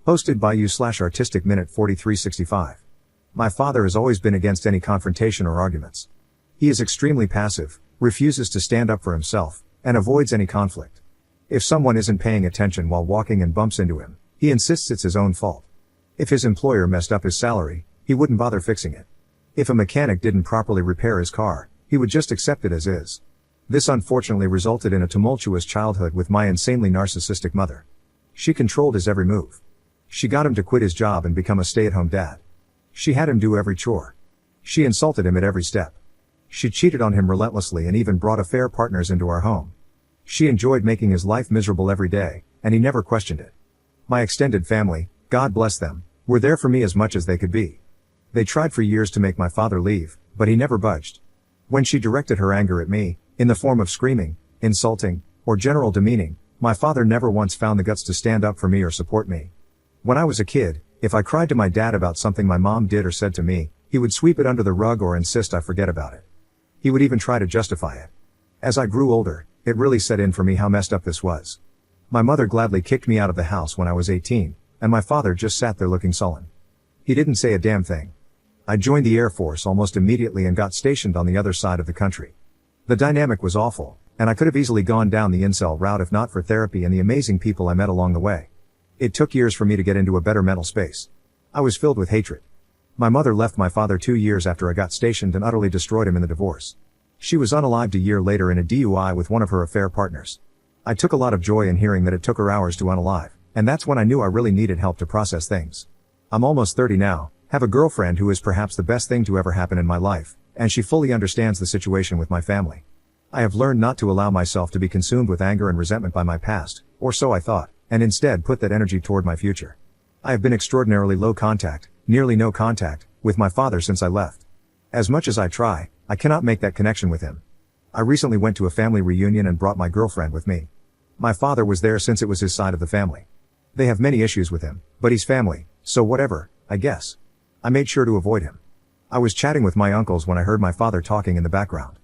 Posted by you/artistic minute 4365. My father has always been against any confrontation or arguments. He is extremely passive, refuses to stand up for himself, and avoids any conflict. If someone isn't paying attention while walking and bumps into him, he insists it's his own fault. If his employer messed up his salary, he wouldn't bother fixing it. If a mechanic didn't properly repair his car, he would just accept it as is. This unfortunately resulted in a tumultuous childhood with my insanely narcissistic mother. She controlled his every move. She got him to quit his job and become a stay-at-home dad. She had him do every chore. She insulted him at every step. She cheated on him relentlessly and even brought affair partners into our home. She enjoyed making his life miserable every day, and he never questioned it. My extended family, God bless them, were there for me as much as they could be. They tried for years to make my father leave, but he never budged. When she directed her anger at me, in the form of screaming, insulting, or general demeaning, my father never once found the guts to stand up for me or support me. When I was a kid, if I cried to my dad about something my mom did or said to me, he would sweep it under the rug or insist I forget about it. He would even try to justify it. As I grew older, it really set in for me how messed up this was. My mother gladly kicked me out of the house when I was 18, and my father just sat there looking sullen. He didn't say a damn thing. I joined the Air Force almost immediately and got stationed on the other side of the country. The dynamic was awful, and I could have easily gone down the incel route if not for therapy and the amazing people I met along the way. It took years for me to get into a better mental space. I was filled with hatred. My mother left my father 2 years after I got stationed and utterly destroyed him in the divorce. She was unalived a year later in a DUI with one of her affair partners. I took a lot of joy in hearing that it took her hours to unalive, and that's when I knew I really needed help to process things. I'm almost 30 now, have a girlfriend who is perhaps the best thing to ever happen in my life, and she fully understands the situation with my family. I have learned not to allow myself to be consumed with anger and resentment by my past, or so I thought, and instead put that energy toward my future. I have been extraordinarily low contact, nearly no contact, with my father since I left. As much as I try, I cannot make that connection with him. I recently went to a family reunion and brought my girlfriend with me. My father was there since it was his side of the family. They have many issues with him, but he's family, so whatever, I guess. I made sure to avoid him. I was chatting with my uncles when I heard my father talking in the background.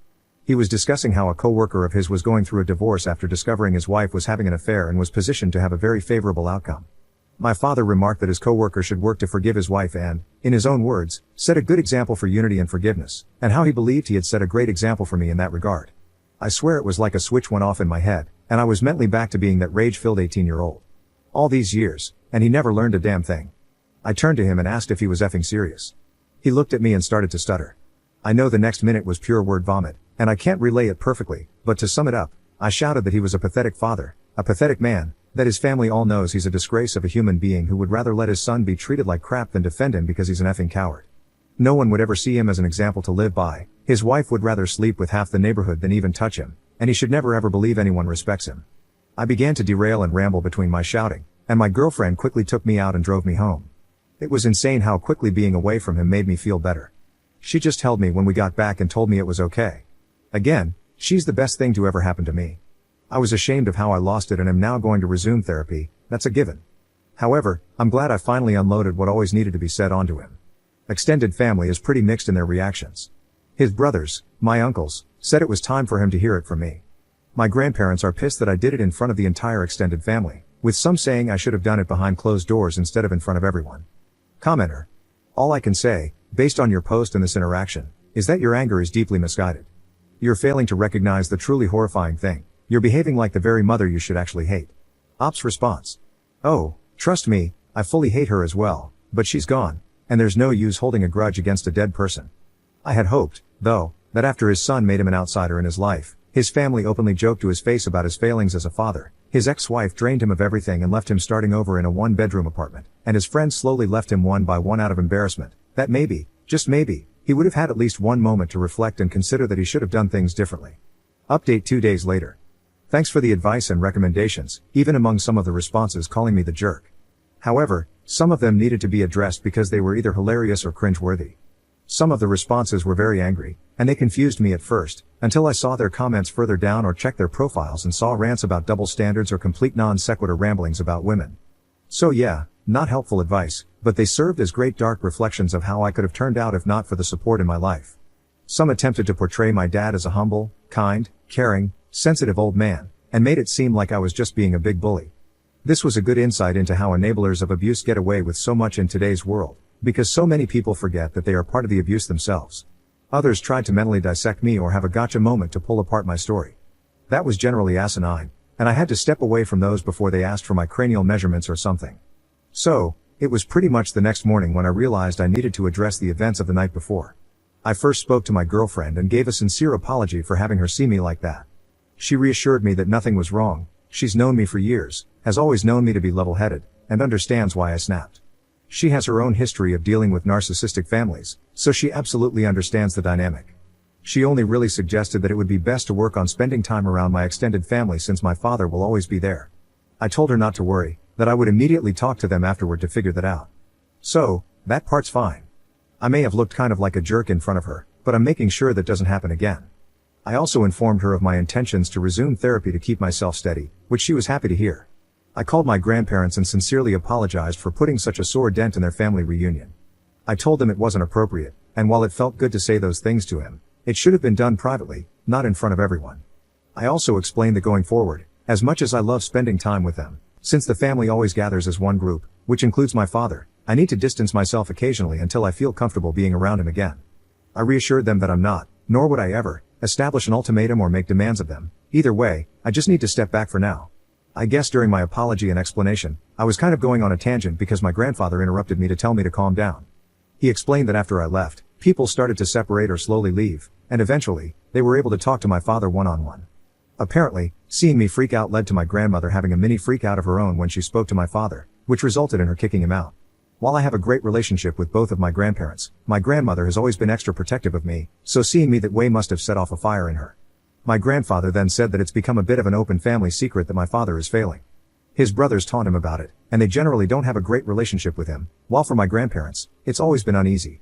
He was discussing how a co-worker of his was going through a divorce after discovering his wife was having an affair and was positioned to have a very favorable outcome. My father remarked that his co-worker should work to forgive his wife and, in his own words, set a good example for unity and forgiveness, and how he believed he had set a great example for me in that regard. I swear it was like a switch went off in my head, and I was mentally back to being that rage-filled 18-year-old. All these years, and he never learned a damn thing. I turned to him and asked if he was effing serious. He looked at me and started to stutter. I know the next minute was pure word vomit, and I can't relay it perfectly, but to sum it up, I shouted that he was a pathetic father, a pathetic man, that his family all knows he's a disgrace of a human being who would rather let his son be treated like crap than defend him because he's an effing coward. No one would ever see him as an example to live by, his wife would rather sleep with half the neighborhood than even touch him, and he should never ever believe anyone respects him. I began to derail and ramble between my shouting, and my girlfriend quickly took me out and drove me home. It was insane how quickly being away from him made me feel better. She just held me when we got back and told me it was okay. Again, she's the best thing to ever happen to me. I was ashamed of how I lost it and am now going to resume therapy, that's a given. However, I'm glad I finally unloaded what always needed to be said onto him. Extended family is pretty mixed in their reactions. His brothers, my uncles, said it was time for him to hear it from me. My grandparents are pissed that I did it in front of the entire extended family, with some saying I should have done it behind closed doors instead of in front of everyone. Commenter. All I can say, based on your post and this interaction, is that your anger is deeply misguided. You're failing to recognize the truly horrifying thing. You're behaving like the very mother you should actually hate. Ops response. Oh, trust me, I fully hate her as well, but she's gone, and there's no use holding a grudge against a dead person. I had hoped, though, that after his son made him an outsider in his life, his family openly joked to his face about his failings as a father, his ex-wife drained him of everything and left him starting over in a one-bedroom apartment, and his friends slowly left him one by one out of embarrassment, that maybe, just maybe, he would have had at least one moment to reflect and consider that he should have done things differently. Update 2 days later. Thanks for the advice and recommendations, even among some of the responses calling me the jerk. However, some of them needed to be addressed because they were either hilarious or cringeworthy. Some of the responses were very angry, and they confused me at first, until I saw their comments further down or checked their profiles and saw rants about double standards or complete non-sequitur ramblings about women. So yeah, not helpful advice, but they served as great dark reflections of how I could have turned out if not for the support in my life. Some attempted to portray my dad as a humble, kind, caring, sensitive old man, and made it seem like I was just being a big bully. This was a good insight into how enablers of abuse get away with so much in today's world, because so many people forget that they are part of the abuse themselves. Others tried to mentally dissect me or have a gotcha moment to pull apart my story. That was generally asinine, and I had to step away from those before they asked for my cranial measurements or something. So, it was pretty much the next morning when I realized I needed to address the events of the night before. I first spoke to my girlfriend and gave a sincere apology for having her see me like that. She reassured me that nothing was wrong. She's known me for years, has always known me to be level-headed, and understands why I snapped. She has her own history of dealing with narcissistic families, so she absolutely understands the dynamic. She only really suggested that it would be best to work on spending time around my extended family since my father will always be there. I told her not to worry, that I would immediately talk to them afterward to figure that out. So, that part's fine. I may have looked kind of like a jerk in front of her, but I'm making sure that doesn't happen again. I also informed her of my intentions to resume therapy to keep myself steady, which she was happy to hear. I called my grandparents and sincerely apologized for putting such a sore dent in their family reunion. I told them it wasn't appropriate, and while it felt good to say those things to him, it should have been done privately, not in front of everyone. I also explained that going forward, as much as I love spending time with them, since the family always gathers as one group, which includes my father, I need to distance myself occasionally until I feel comfortable being around him again. I reassured them that I'm not, nor would I ever, establish an ultimatum or make demands of them. Either way, I just need to step back for now. I guess during my apology and explanation, I was kind of going on a tangent because my grandfather interrupted me to tell me to calm down. He explained that after I left, people started to separate or slowly leave, and eventually, they were able to talk to my father one-on-one. Apparently, seeing me freak out led to my grandmother having a mini freak out of her own when she spoke to my father, which resulted in her kicking him out. While I have a great relationship with both of my grandparents, my grandmother has always been extra protective of me, so seeing me that way must have set off a fire in her. My grandfather then said that it's become a bit of an open family secret that my father is failing. His brothers taunt him about it, and they generally don't have a great relationship with him, while for my grandparents, it's always been uneasy.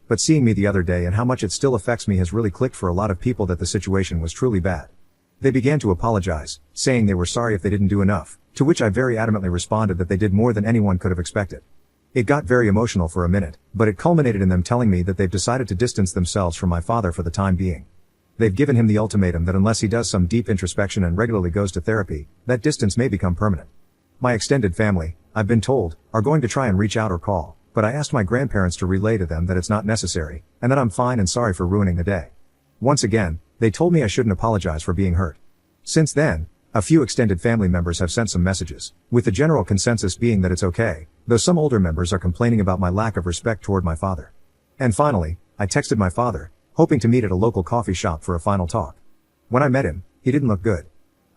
But seeing me the other day and how much it still affects me has really clicked for a lot of people that the situation was truly bad. They began to apologize, saying they were sorry if they didn't do enough, to which I very adamantly responded that they did more than anyone could have expected. It got very emotional for a minute, but it culminated in them telling me that they've decided to distance themselves from my father for the time being. They've given him the ultimatum that unless he does some deep introspection and regularly goes to therapy, that distance may become permanent. My extended family, I've been told, are going to try and reach out or call, but I asked my grandparents to relay to them that it's not necessary, and that I'm fine and sorry for ruining the day. Once again, they told me I shouldn't apologize for being hurt. Since then, a few extended family members have sent some messages, with the general consensus being that it's okay, though some older members are complaining about my lack of respect toward my father. And finally, I texted my father, hoping to meet at a local coffee shop for a final talk. When I met him, he didn't look good.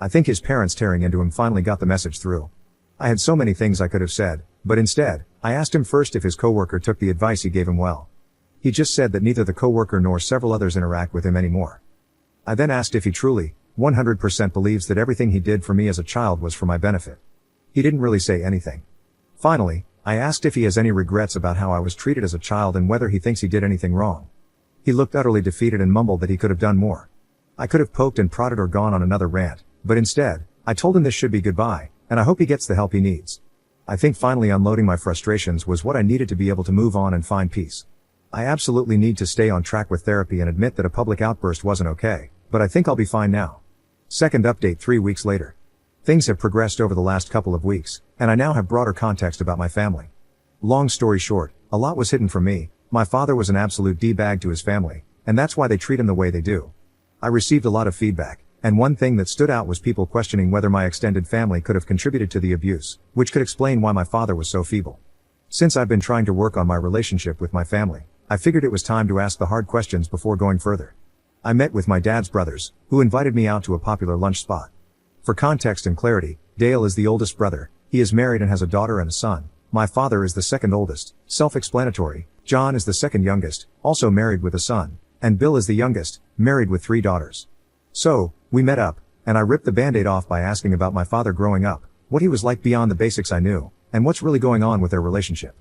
I think his parents tearing into him finally got the message through. I had so many things I could have said, but instead, I asked him first if his coworker took the advice he gave him well. He just said that neither the coworker nor several others interact with him anymore. I then asked if he truly, 100% believes that everything he did for me as a child was for my benefit. He didn't really say anything. Finally, I asked if he has any regrets about how I was treated as a child and whether he thinks he did anything wrong. He looked utterly defeated and mumbled that he could have done more. I could have poked and prodded or gone on another rant, but instead, I told him this should be goodbye, and I hope he gets the help he needs. I think finally unloading my frustrations was what I needed to be able to move on and find peace. I absolutely need to stay on track with therapy and admit that a public outburst wasn't okay, but I think I'll be fine now. Second update 3 weeks later. Things have progressed over the last couple of weeks, and I now have broader context about my family. Long story short, a lot was hidden from me. My father was an absolute D-bag to his family, and that's why they treat him the way they do. I received a lot of feedback, and one thing that stood out was people questioning whether my extended family could have contributed to the abuse, which could explain why my father was so feeble. Since I've been trying to work on my relationship with my family, I figured it was time to ask the hard questions before going further. I met with my dad's brothers, who invited me out to a popular lunch spot. For context and clarity, Dale is the oldest brother, he is married and has a daughter and a son. My father is the second oldest, self-explanatory. John is the second youngest, also married with a son, and Bill is the youngest, married with 3 daughters. So, we met up, and I ripped the band-aid off by asking about my father growing up, what he was like beyond the basics I knew, and what's really going on with their relationship.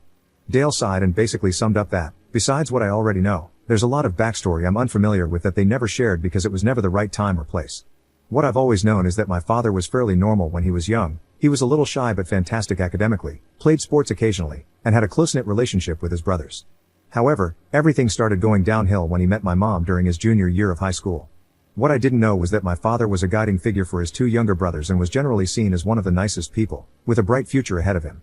Dale sighed and basically summed up that, besides what I already know, there's a lot of backstory I'm unfamiliar with that they never shared because it was never the right time or place. What I've always known is that my father was fairly normal when he was young. He was a little shy but fantastic academically, played sports occasionally, and had a close-knit relationship with his brothers. However, everything started going downhill when he met my mom during his junior year of high school. What I didn't know was that my father was a guiding figure for his two younger brothers and was generally seen as one of the nicest people, with a bright future ahead of him.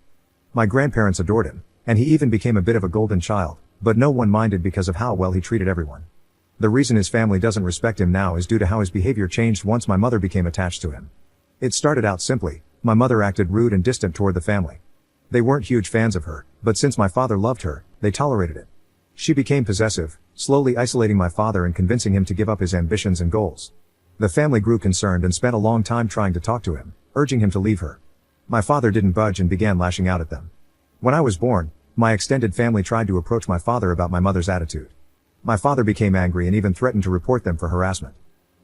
My grandparents adored him, and he even became a bit of a golden child, but no one minded because of how well he treated everyone. The reason his family doesn't respect him now is due to how his behavior changed once my mother became attached to him. It started out simply. My mother acted rude and distant toward the family. They weren't huge fans of her, but since my father loved her, they tolerated it. She became possessive, slowly isolating my father and convincing him to give up his ambitions and goals. The family grew concerned and spent a long time trying to talk to him, urging him to leave her. My father didn't budge and began lashing out at them. When I was born, my extended family tried to approach my father about my mother's attitude. My father became angry and even threatened to report them for harassment.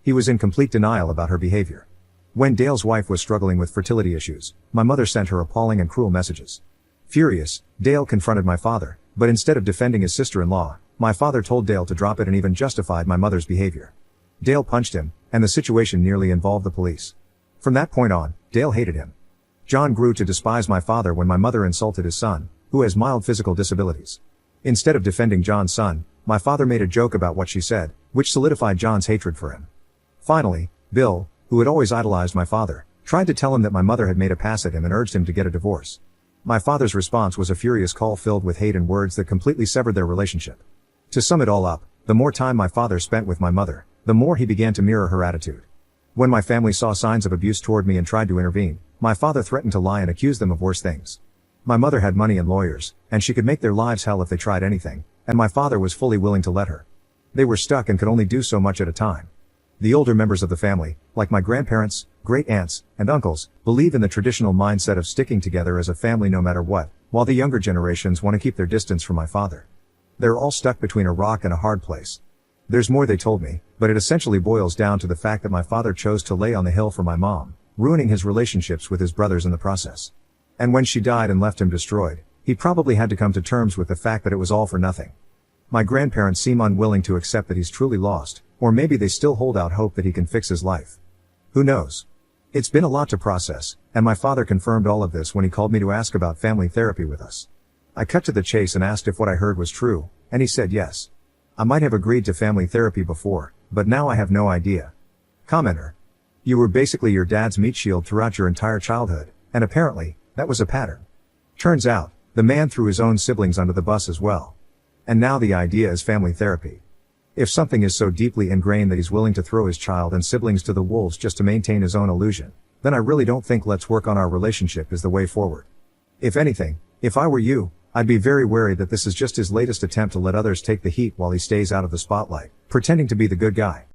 He was in complete denial about her behavior. When Dale's wife was struggling with fertility issues, my mother sent her appalling and cruel messages. Furious, Dale confronted my father, but instead of defending his sister-in-law, my father told Dale to drop it and even justified my mother's behavior. Dale punched him, and the situation nearly involved the police. From that point on, Dale hated him. John grew to despise my father when my mother insulted his son, who has mild physical disabilities. Instead of defending John's son, my father made a joke about what she said, which solidified John's hatred for him. Finally, Bill, who had always idolized my father, tried to tell him that my mother had made a pass at him and urged him to get a divorce. My father's response was a furious call filled with hate and words that completely severed their relationship. To sum it all up, the more time my father spent with my mother, the more he began to mirror her attitude. When my family saw signs of abuse toward me and tried to intervene, my father threatened to lie and accuse them of worse things. My mother had money and lawyers, and she could make their lives hell if they tried anything, and my father was fully willing to let her. They were stuck and could only do so much at a time. The older members of the family, like my grandparents, great-aunts, and uncles, believe in the traditional mindset of sticking together as a family no matter what, while the younger generations want to keep their distance from my father. They're all stuck between a rock and a hard place. There's more they told me, but it essentially boils down to the fact that my father chose to lay on the hill for my mom, ruining his relationships with his brothers in the process. And when she died and left him destroyed, he probably had to come to terms with the fact that it was all for nothing. My grandparents seem unwilling to accept that he's truly lost, or maybe they still hold out hope that he can fix his life. Who knows? It's been a lot to process, and my father confirmed all of this when he called me to ask about family therapy with us. I cut to the chase and asked if what I heard was true, and he said yes. I might have agreed to family therapy before, but now I have no idea. Commenter. You were basically your dad's meat shield throughout your entire childhood, and apparently, that was a pattern. Turns out, the man threw his own siblings under the bus as well. And now the idea is family therapy. If something is so deeply ingrained that he's willing to throw his child and siblings to the wolves just to maintain his own illusion, then I really don't think let's work on our relationship is the way forward. If anything, if I were you, I'd be very wary that this is just his latest attempt to let others take the heat while he stays out of the spotlight, pretending to be the good guy.